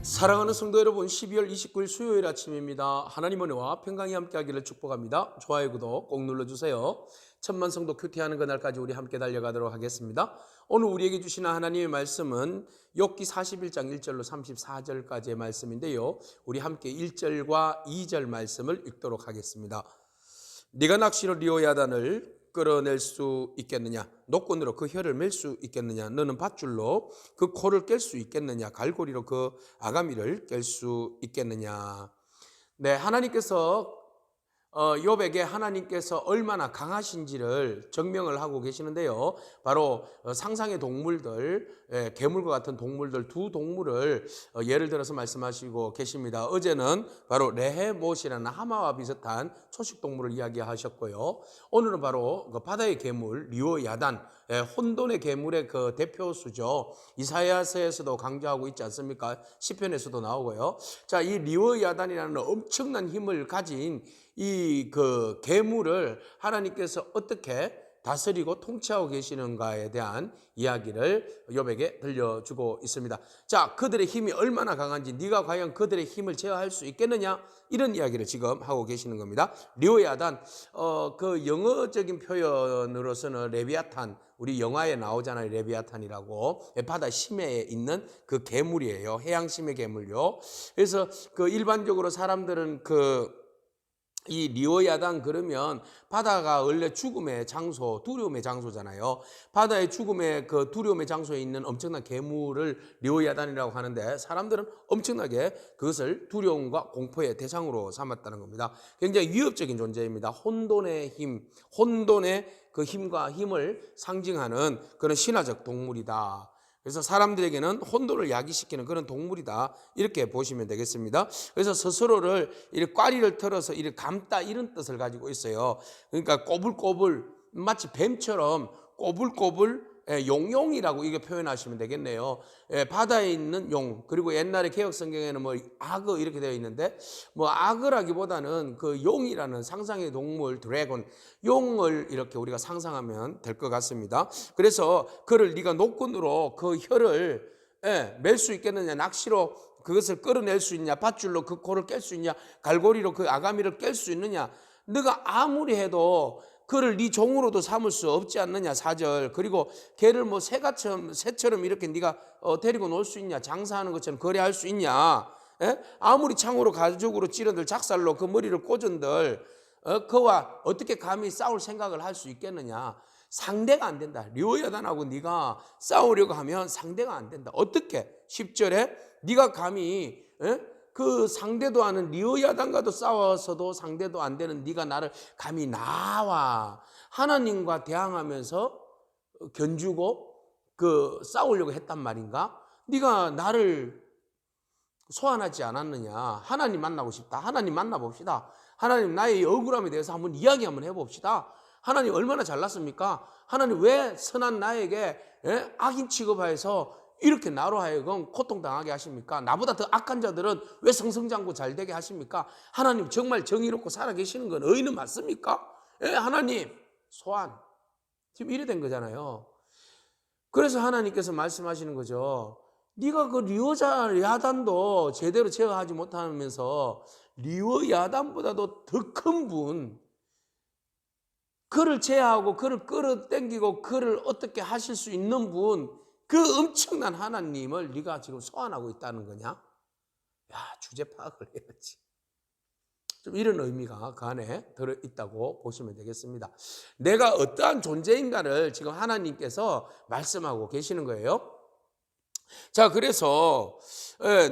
사랑하는 성도 여러분, 12월 29일 수요일 아침입니다. 하나님 은혜와 평강이 함께하기를 축복합니다. 좋아요, 구독 꼭 눌러주세요. 천만 성도 큐티하는 그날까지 우리 함께 달려가도록 하겠습니다. 오늘 우리에게 주시는 하나님의 말씀은 욥기 41장 1절로 34절까지의 말씀인데요, 우리 함께 1절과 2절 말씀을 읽도록 하겠습니다. 네가 낚시로 리오야단을 끌어낼 수 있겠느냐? 노끈으로 그 혀를 맬 수 있겠느냐? 너는 밧줄로 그 코를 깰 수 있겠느냐? 갈고리로 그 아가미를 깰 수 있겠느냐? 네, 하나님께서 욥에게 하나님께서 얼마나 강하신지를 증명을 하고 계시는데요, 바로 상상의 동물들, 괴물과 같은 동물들 두 동물을 예를 들어서 말씀하시고 계십니다. 어제는 바로 레헤못이라는 하마와 비슷한 초식동물을 이야기하셨고요, 오늘은 바로 그 바다의 괴물 리오야단, 혼돈의 괴물의 그 대표수죠. 이사야서에서도 강조하고 있지 않습니까? 시편에서도 나오고요. 자, 이 리오야단이라는 엄청난 힘을 가진 이 그 괴물을 하나님께서 어떻게 다스리고 통치하고 계시는가에 대한 이야기를 욥에게 들려주고 있습니다. 자, 그들의 힘이 얼마나 강한지, 네가 과연 그들의 힘을 제어할 수 있겠느냐, 이런 이야기를 지금 하고 계시는 겁니다. 리오야단, 그 영어적인 표현으로서는 레비아탄, 우리 영화에 나오잖아요. 레비아탄이라고, 바다 심해에 있는 그 괴물이에요. 해양 심해 괴물요. 그래서 그 일반적으로 사람들은 이 리오야단 그러면 바다가 원래 죽음의 장소, 두려움의 장소잖아요. 바다의 죽음의 그 두려움의 장소에 있는 엄청난 괴물을 리오야단이라고 하는데, 사람들은 엄청나게 그것을 두려움과 공포의 대상으로 삼았다는 겁니다. 굉장히 위협적인 존재입니다. 혼돈의 힘, 혼돈의 그 힘과 힘을 상징하는 그런 신화적 동물이다. 그래서 사람들에게는 혼돈을 야기시키는 그런 동물이다, 이렇게 보시면 되겠습니다. 그래서 스스로를 이렇게 꽈리를 털어서 이렇게 감다, 이런 뜻을 가지고 있어요. 그러니까 꼬불꼬불, 마치 뱀처럼 꼬불꼬불, 용용이라고 이게 표현하시면 되겠네요. 바다에 있는 용, 그리고 옛날에 개혁 성경에는 뭐 악어 이렇게 되어 있는데, 뭐 악어라기보다는 그 용이라는 상상의 동물, 드래곤, 용을 이렇게 우리가 상상하면 될 것 같습니다. 그래서 그를 네가 노끈으로 그 혀를 맬 수 있겠느냐? 낚시로 그것을 끌어낼 수 있냐? 밧줄로 그 코를 깰 수 있냐? 갈고리로 그 아가미를 깰 수 있느냐? 네가 아무리 해도 그를 네 종으로도 삼을 수 없지 않느냐? 4절. 그리고 걔를 뭐 새처럼 이렇게 네가 데리고 놀 수 있냐? 장사하는 것처럼 거래할 수 있냐? 아무리 창으로 가죽으로 찌른들, 작살로 그 머리를 꽂은들, 그와 어떻게 감히 싸울 생각을 할 수 있겠느냐? 상대가 안 된다. 리오야단하고 네가 싸우려고 하면 상대가 안 된다. 어떻게? 10절에 네가 감히 그 상대도 하는 리오야단과도 싸워서도 상대도 안 되는 네가 나를 감히 나와 하나님과 대항하면서 견주고 그 싸우려고 했단 말인가? 네가 나를 소환하지 않았느냐? 하나님 만나고 싶다. 하나님 만나봅시다. 하나님, 나의 억울함에 대해서 한번 이야기 한번 해봅시다. 하나님 얼마나 잘났습니까? 하나님 왜 선한 나에게 악인 취급하여서 이렇게 나로 하여금 고통당하게 하십니까? 나보다 더 악한 자들은 왜 승승장구 잘 되게 하십니까? 하나님 정말 정의롭고 살아계시는 건 의는 맞습니까? 하나님 소환. 지금 이래 된 거잖아요. 그래서 하나님께서 말씀하시는 거죠. 네가 그 리오야단도 제대로 제어하지 못하면서 리오야단보다도 더 큰 분, 그를 제어하고 그를 끌어당기고 그를 어떻게 하실 수 있는 분, 그 엄청난 하나님을 네가 지금 소환하고 있다는 거냐? 야, 주제 파악을 해야지. 좀 이런 의미가 그 안에 들어있다고 보시면 되겠습니다. 내가 어떠한 존재인가를 지금 하나님께서 말씀하고 계시는 거예요. 자, 그래서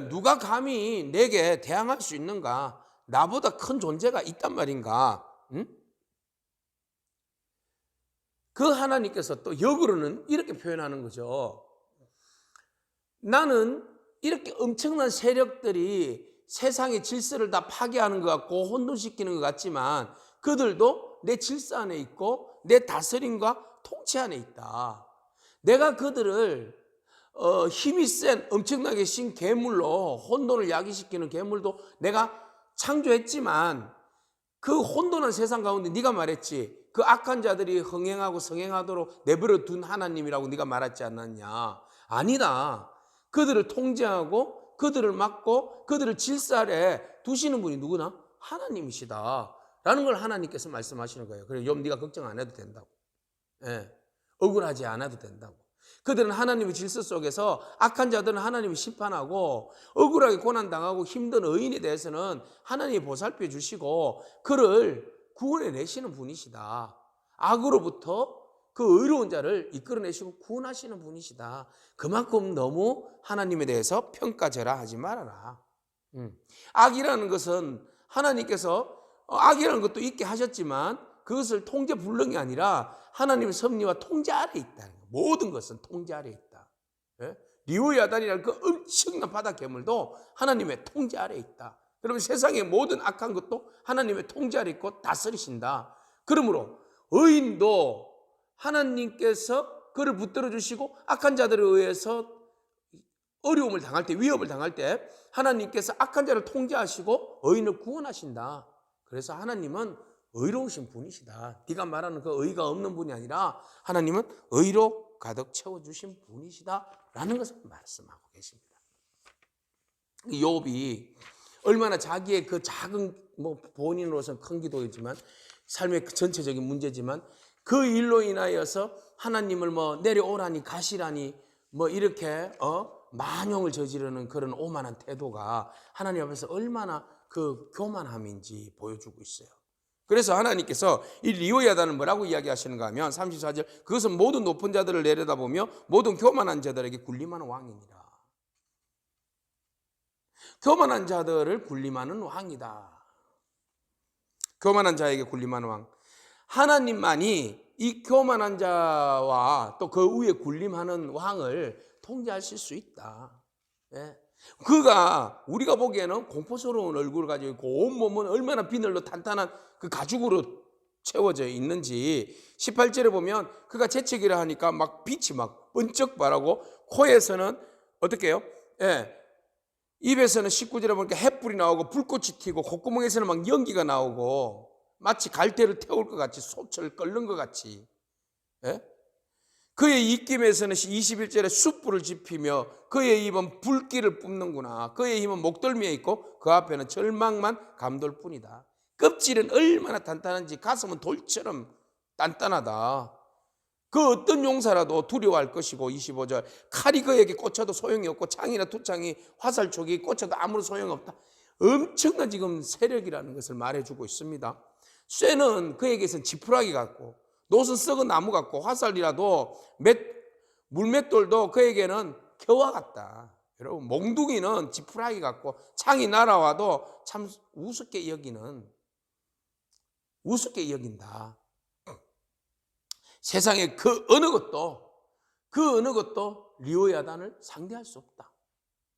누가 감히 내게 대항할 수 있는가? 나보다 큰 존재가 있단 말인가? 응? 그 하나님께서 또 역으로는 이렇게 표현하는 거죠. 나는 이렇게 엄청난 세력들이 세상의 질서를 다 파괴하는 것 같고 혼돈시키는 것 같지만, 그들도 내 질서 안에 있고 내 다스림과 통치 안에 있다. 내가 그들을 힘이 센 엄청나게 신 괴물로, 혼돈을 야기시키는 괴물도 내가 창조했지만, 그 혼돈한 세상 가운데 네가 말했지, 그 악한 자들이 흥행하고 성행하도록 내버려 둔 하나님이라고 네가 말하지 않았냐? 아니다. 그들을 통제하고 그들을 막고 그들을 질서 아래 두시는 분이 누구나? 하나님이시다 라는 걸 하나님께서 말씀하시는 거예요. 그래서 욥 네가 걱정 안 해도 된다고. 예, 억울하지 않아도 된다고. 그들은 하나님의 질서 속에서 악한 자들은 하나님이 심판하고 억울하게 고난당하고 힘든 의인에 대해서는 하나님이 보살펴 주시고 그를 구원해 내시는 분이시다. 악으로부터 그 의로운 자를 이끌어내시고 구원하시는 분이시다. 그만큼 너무 하나님에 대해서 평가절하하지 말아라. 악이라는 것은 하나님께서 악이라는 것도 있게 하셨지만 그것을 통제 불능이 아니라 하나님의 섭리와 통제 아래 있다는 거예요. 모든 것은 통제 아래 있다. 예? 리오야단이라는 그 엄청난 바다 괴물도 하나님의 통제 아래 있다. 그러면 세상의 모든 악한 것도 하나님의 통제 아래 있고 다스리신다. 그러므로 의인도 하나님께서 그를 붙들어 주시고 악한 자들에 의해서 어려움을 당할 때, 위협을 당할 때 하나님께서 악한 자를 통제하시고 의인을 구원하신다. 그래서 하나님은 의로우신 분이시다. 네가 말하는 그 의가 없는 분이 아니라 하나님은 의로 가득 채워주신 분이시다 라는 것을 말씀하고 계십니다. 욥이 얼마나 자기의 그 작은 본인으로서는 큰 기도이지만 삶의 전체적인 문제지만 그 일로 인하여서 하나님을 내려오라니 가시라니 이렇게 만용을 저지르는 그런 오만한 태도가 하나님 앞에서 얼마나 그 교만함인지 보여주고 있어요. 그래서 하나님께서 이 리오야단을 뭐라고 이야기하시는가 하면 34절 그것은 모든 높은 자들을 내려다보며 모든 교만한 자들에게 군림하는 왕이니라. 교만한 자들을 군림하는 왕이다. 교만한 자에게 군림하는 왕. 하나님만이 이 교만한 자와 또 그 위에 군림하는 왕을 통제하실 수 있다. 예. 그가 우리가 보기에는 공포스러운 얼굴을 가지고 있고 온몸은 얼마나 비늘로 탄탄한 그 가죽으로 채워져 있는지 18절에 보면 그가 재채기를 하니까 막 빛이 막 번쩍 바라고 코에서는 어떻게 해요? 예. 입에서는 19절에 보니까 햇불이 나오고 불꽃이 튀고 콧구멍에서는 막 연기가 나오고 마치 갈대를 태울 것 같이 소철 끓는 것 같이. 예? 그의 입김에서는 21절에 숯불을 지피며 그의 입은 불길을 뿜는구나. 그의 힘은 목덜미에 있고 그 앞에는 절망만 감돌 뿐이다. 껍질은 얼마나 단단한지 가슴은 돌처럼 단단하다. 그 어떤 용사라도 두려워할 것이고 25절 칼이 그에게 꽂혀도 소용이 없고 창이나 투창이 화살촉이 꽂혀도 아무런 소용이 없다. 엄청난 지금 세력이라는 것을 말해주고 있습니다. 쇠는 그에게선 지푸라기 같고 노선 썩은 나무 같고 화살이라도 물맷돌도 그에게는 겨와 같다. 여러분 몽둥이는 지푸라기 같고 창이 날아와도 참 우습게 여긴다. 세상에 그 어느 것도 리오야단을 상대할 수 없다.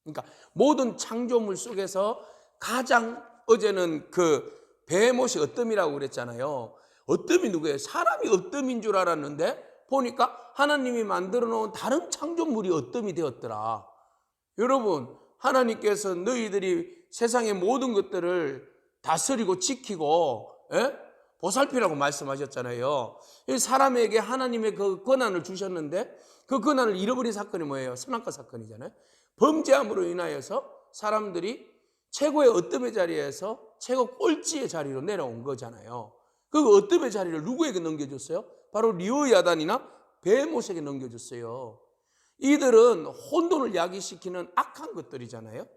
그러니까 모든 창조물 속에서 가장 어제는 그 베헤못이 어뜸이라고 그랬잖아요. 어뜸이 누구예요? 사람이 어뜸인 줄 알았는데 보니까 하나님이 만들어 놓은 다른 창조물이 어뜸이 되었더라. 여러분 하나님께서 너희들이 세상의 모든 것들을 다스리고 지키고 보살피라고 말씀하셨잖아요. 사람에게 하나님의 그 권한을 주셨는데 그 권한을 잃어버린 사건이 뭐예요? 선악과 사건이잖아요. 범죄함으로 인하여서 사람들이 최고의 어뜸의 자리에서 최고 꼴찌의 자리로 내려온 거잖아요. 그 어뜸의 자리를 누구에게 넘겨줬어요? 바로 리오야단이나 베헤못에게 넘겨줬어요. 이들은 혼돈을 야기시키는 악한 것들이잖아요.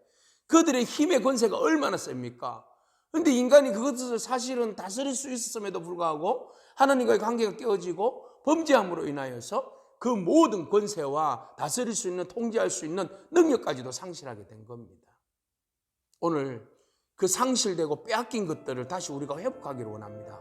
그들의 힘의 권세가 얼마나 셉니까? 그런데 인간이 그것을 사실은 다스릴 수 있었음에도 불구하고 하나님과의 관계가 깨어지고 범죄함으로 인하여서 그 모든 권세와 다스릴 수 있는 통제할 수 있는 능력까지도 상실하게 된 겁니다. 오늘 그 상실되고 빼앗긴 것들을 다시 우리가 회복하기를 원합니다.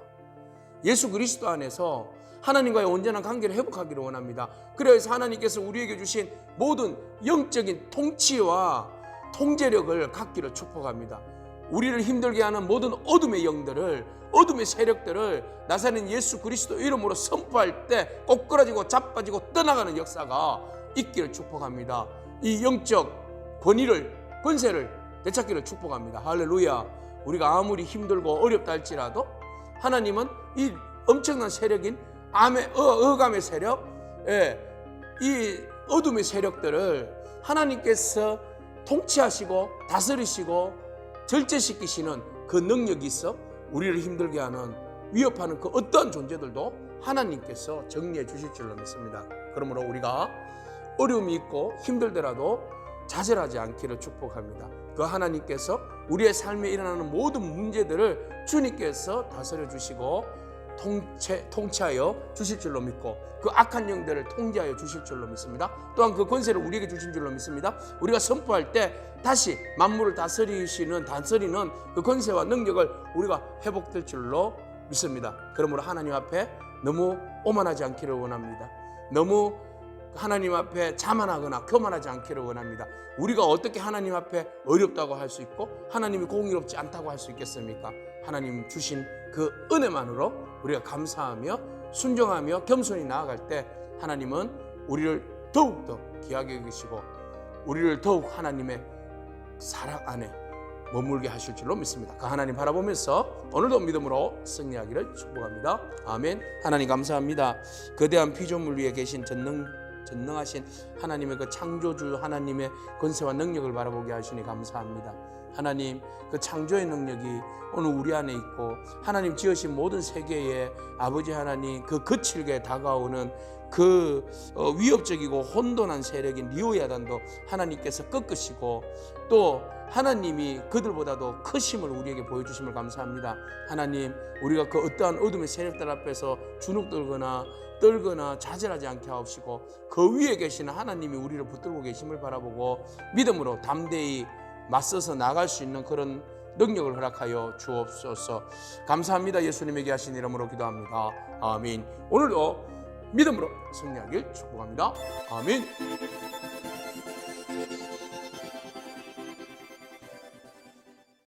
예수 그리스도 안에서 하나님과의 온전한 관계를 회복하기를 원합니다. 그래서 하나님께서 우리에게 주신 모든 영적인 통치와 통제력을 갖기를 축복합니다. 우리를 힘들게 하는 모든 어둠의 영들을, 어둠의 세력들을 나사렛 예수 그리스도 이름으로 선포할 때 꼬꾸라지고 자빠지고 떠나가는 역사가 있기를 축복합니다. 이 영적 권세를 되찾기를 축복합니다. 할렐루야. 우리가 아무리 힘들고 어렵다 할지라도 하나님은 이 엄청난 세력인 억암의 세력, 이 어둠의 세력들을 하나님께서 통치하시고 다스리시고 절제시키시는 그 능력이 있어 우리를 힘들게 하는 위협하는 그 어떠한 존재들도 하나님께서 정리해 주실 줄로 믿습니다. 그러므로 우리가 어려움이 있고 힘들더라도 좌절하지 않기를 축복합니다. 그 하나님께서 우리의 삶에 일어나는 모든 문제들을 주님께서 다스려 주시고 통치하여 주실 줄로 믿고 그 악한 영들을 통제하여 주실 줄로 믿습니다. 또한 그 권세를 우리에게 주신 줄로 믿습니다. 우리가 선포할 때 다시 만물을 다스리는 그 권세와 능력을 우리가 회복될 줄로 믿습니다. 그러므로 하나님 앞에 너무 오만하지 않기를 원합니다. 너무 하나님 앞에 자만하거나 교만하지 않기를 원합니다. 우리가 어떻게 하나님 앞에 어렵다고 할 수 있고 하나님이 공의롭지 않다고 할 수 있겠습니까? 하나님 주신 그 은혜만으로 우리가 감사하며 순종하며 겸손히 나아갈 때 하나님은 우리를 더욱더 귀하게 여기시고 우리를 더욱 하나님의 사랑 안에 머물게 하실 줄로 믿습니다. 그 하나님 바라보면서 오늘도 믿음으로 승리하기를 축복합니다. 아멘. 하나님 감사합니다. 거대한 피조물 위에 계신 전능하신 하나님의 그 창조주 하나님의 권세와 능력을 바라보게 하시니 감사합니다. 하나님 그 창조의 능력이 오늘 우리 안에 있고 하나님 지으신 모든 세계에 아버지 하나님 그 거칠게 다가오는 그 위협적이고 혼돈한 세력인 리오야단도 하나님께서 꺾으시고 또 하나님이 그들보다도 크심을 우리에게 보여주심을 감사합니다. 하나님 우리가 그 어떠한 어둠의 세력들 앞에서 주눅들거나 떨거나 좌절하지 않게 하옵시고 그 위에 계시는 하나님이 우리를 붙들고 계심을 바라보고 믿음으로 담대히 맞서서 나갈 수 있는 그런 능력을 허락하여 주옵소서. 감사합니다. 예수님에게 하신 이름으로 기도합니다. 아멘. 오늘도 믿음으로 승리하길 축복합니다. 아멘.